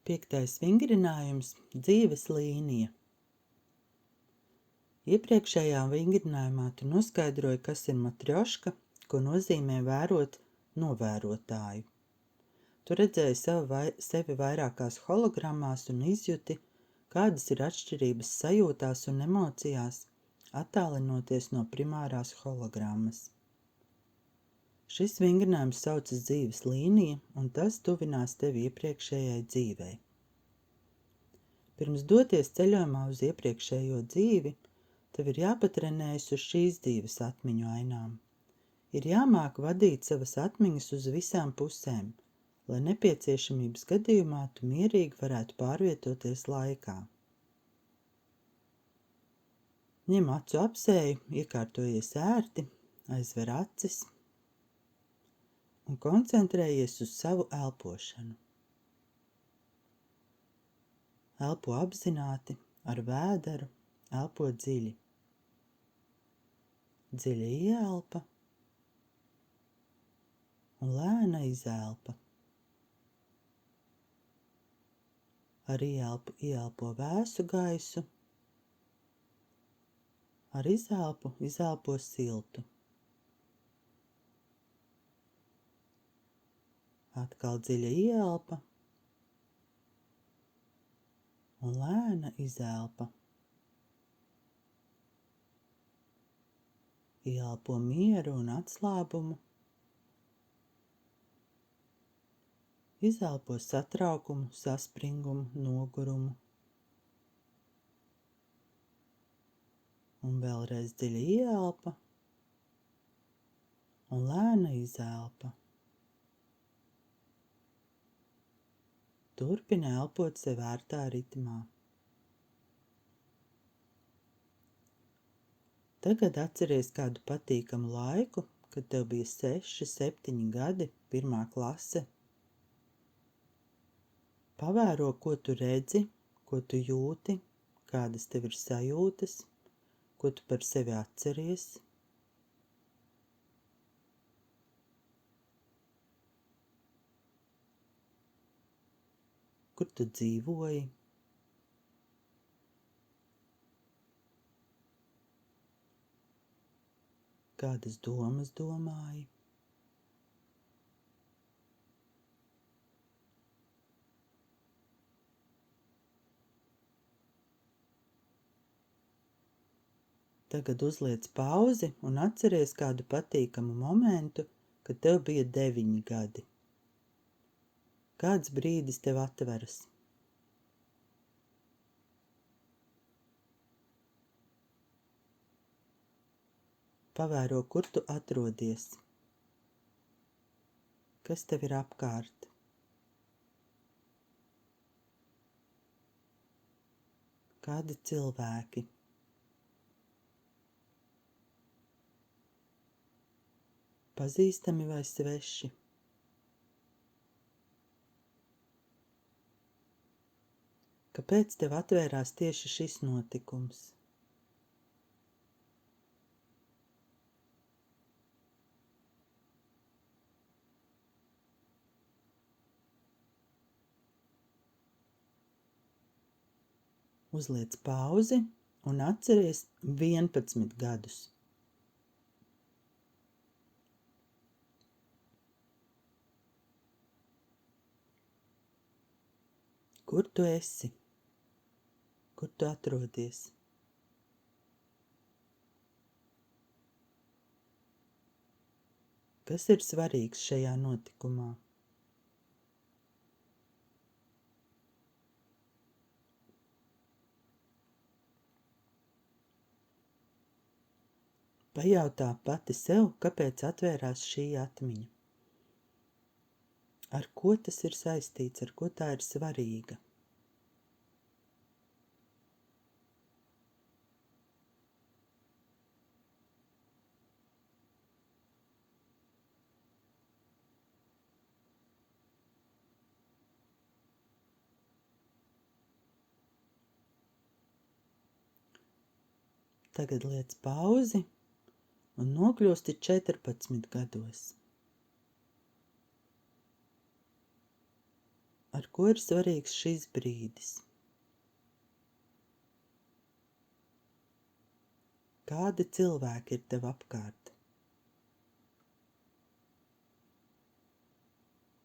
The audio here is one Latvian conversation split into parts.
5. vingrinājums – dzīves līnija. Iepriekšējā vingrinājumā tu noskaidroji, kas ir matrjoška, ko nozīmē vērot novērotāju. Tu redzēji sevi vairākās hologrammās un izjuti, kādas ir atšķirības sajūtās un emocijās, attālinoties no primārās hologrammas. Šis vingrinājums saucas dzīves līnija, un tas tuvinās tevi iepriekšējai dzīvei. Pirms doties ceļojumā uz iepriekšējo dzīvi, tev ir jāpatrenējas uz šīs dzīves atmiņu ainām. Ir jāmāk vadīt savas atmiņas uz visām pusēm, lai nepieciešamības gadījumā tu mierīgi varētu pārvietoties laikā. Ņem acu apseju, iekārtojies ērti, aizver acis un koncentrējies uz savu elpošanu. Elpo apzināti, ar vēderu, elpo dziļi. Dziļa ieelpa un lēna izelpa. Ar ieelpu ieelpo vēsu gaisu, ar izelpu izelpo siltu. Atkal dziļa ieelpa un lēna izelpa. Ieelpo mieru un atslābumu. Izelpo satraukumu, saspringumu, nogurumu. Un vēlreiz dziļa ieelpa un lēna izelpa. Turpini elpot sev ērtā ritmā. Tagad atceries kādu patīkamu laiku, kad tev bija 6, 7 gadi, 1. klase. Pavēro, ko tu redzi, ko tu jūti, kādas tev ir sajūtas, ko tu par sevi atceries. Kur tu dzīvoji? Kādas domas domāji? Tagad uzliec pauzi un atceries kādu patīkamu momentu, kad tev bija 9 gadi. Kāds brīdis tev atveras? Pavēro, kur tu atrodies. Kas tev ir apkārt? Kādi cilvēki? Pazīstami vai sveši? Kāpēc tev atvērās tieši šis notikums? Uzliec pauzi un atceries 11 gadus. Kur tu esi? Kur tu atrodies? Kas ir svarīgs šajā notikumā? Pajautā pati sev, kāpēc atvērās šī atmiņa. Ar ko tas ir saistīts, ar ko tā ir svarīga? Tagad liec pauzi un nokļūsti 14 gados. Ar ko ir svarīgs šis brīdis? Kādi cilvēki ir tev apkārt?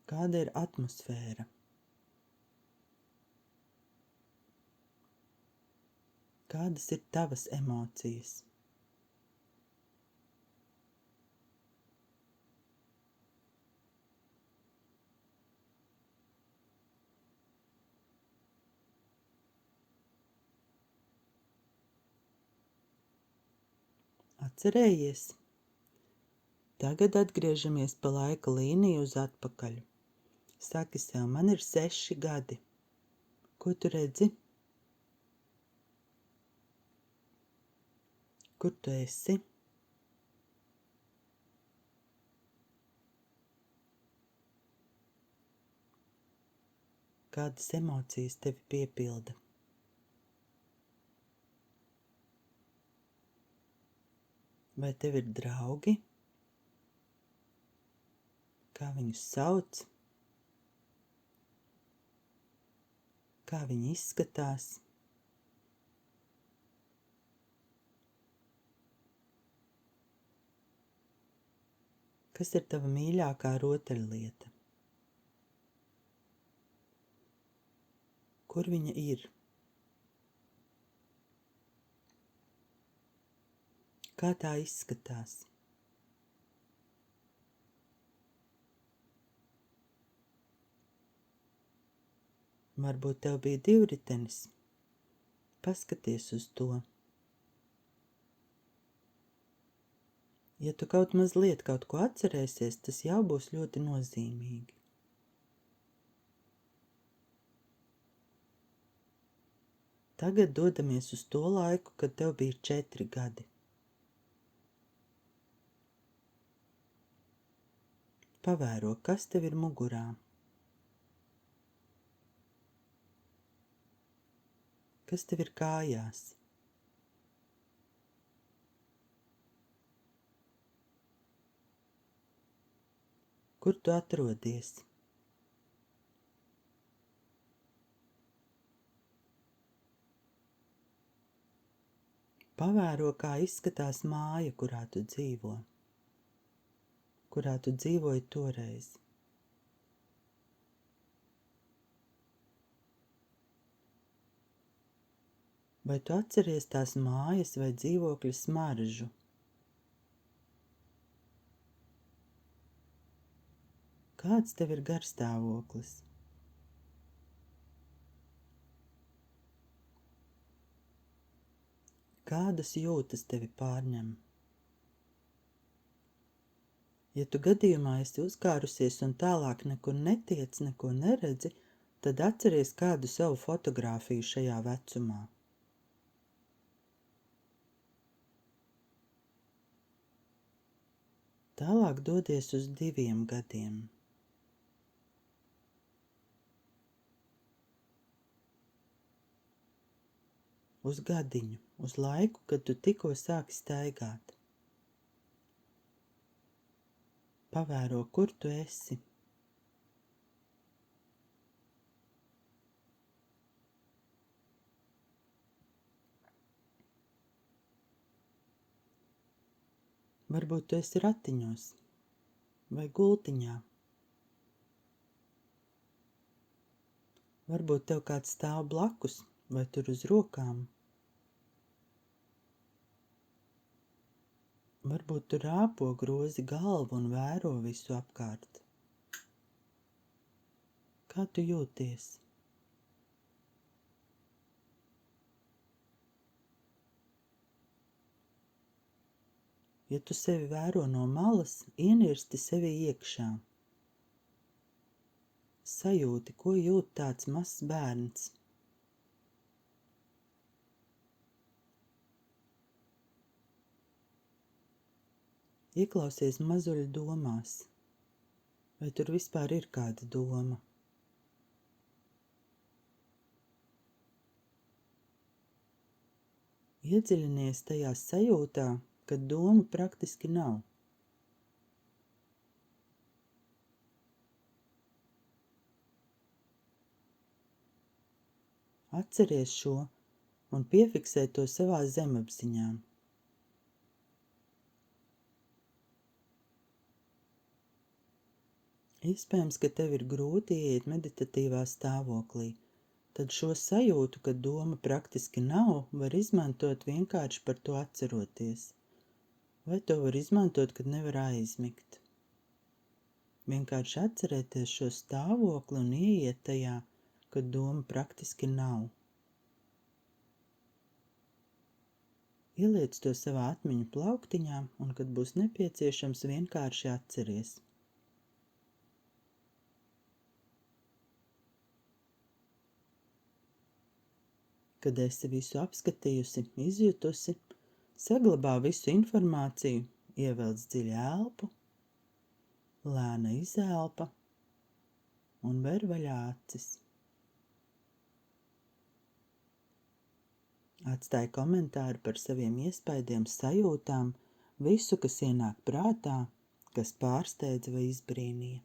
Kāda ir atmosfēra? Kādas ir tavas emocijas? Atcerējies? Tagad atgriežamies pa laika līniju uz atpakaļ. Saki sev, man ir 6 gadi. Ko tu redzi? Kur tu esi? Kādas emocijas tevi piepilda? Vai tev ir draugi? Kā viņus sauc? Kā viņi izskatās? Kas ir tava mīļākā rotaļlieta? Kur viņa ir? Kā tā izskatās? Varbūt tev bija divritenis. Paskaties uz to. Ja tu kaut mazliet kaut ko atcerēsies, tas jau būs ļoti nozīmīgi. Tagad dodamies uz to laiku, kad tev bija 4 gadi. Pavēro, kas tev ir mugurā. Kas tev ir kājās? Kur tu atrodies? Pavēro, kā izskatās māja, kurā tu dzīvo. Kurā tu dzīvoji toreiz. Vai tu atceries tās mājas vai dzīvokļa smaržu? Kāds tev ir garstāvoklis? Kādas jūtas tevi pārņem? Ja tu gadījumā esi uzkārusies un tālāk nekur netiec, neko neredzi, tad atceries kādu savu fotogrāfiju šajā vecumā. Tālāk dodies uz 2 gadiem. Uz gadiņu, uz laiku, kad tu tikko sāki staigāt. Pavēro, kur tu esi. Varbūt tu esi ratiņos vai gultiņā. Varbūt tev kāds stāv blakus vai tur uz rokām. Varbūt tu rāpo, grozi galvu un vēro visu apkārt. Kā tu jūties? Ja tu sevi vēro no malas, ienirsti sevi iekšā. Sajūti, ko jūt tāds mazs bērns. Ieklausies mazuļa domās. Vai tur vispār ir kāda doma? Iedziļinies tajā sajūtā, kad domu praktiski nav. Atceries šo un piefiksē to savā zemapziņā. Iespējams, ka tev ir grūti ieiet meditatīvā stāvoklī. Tad šo sajūtu, ka doma praktiski nav, var izmantot vienkārši par to atceroties. Vai to var izmantot, kad nevar aizmigt. Vienkārši atcerēties šo stāvokli un ieiet tajā, kad doma praktiski nav. Ieliec to savā atmiņu plauktiņā, un, kad būs nepieciešams, vienkārši atceries. Kad esi visu apskatījusi, izjutusi, saglabā visu informāciju, ievelc dziļu elpu, lēna izelpa un ver vaļā acis. Atstāj komentāru par saviem iespaidiem, sajūtām, visu, kas ienāk prātā, kas pārsteidza vai izbrīnīja.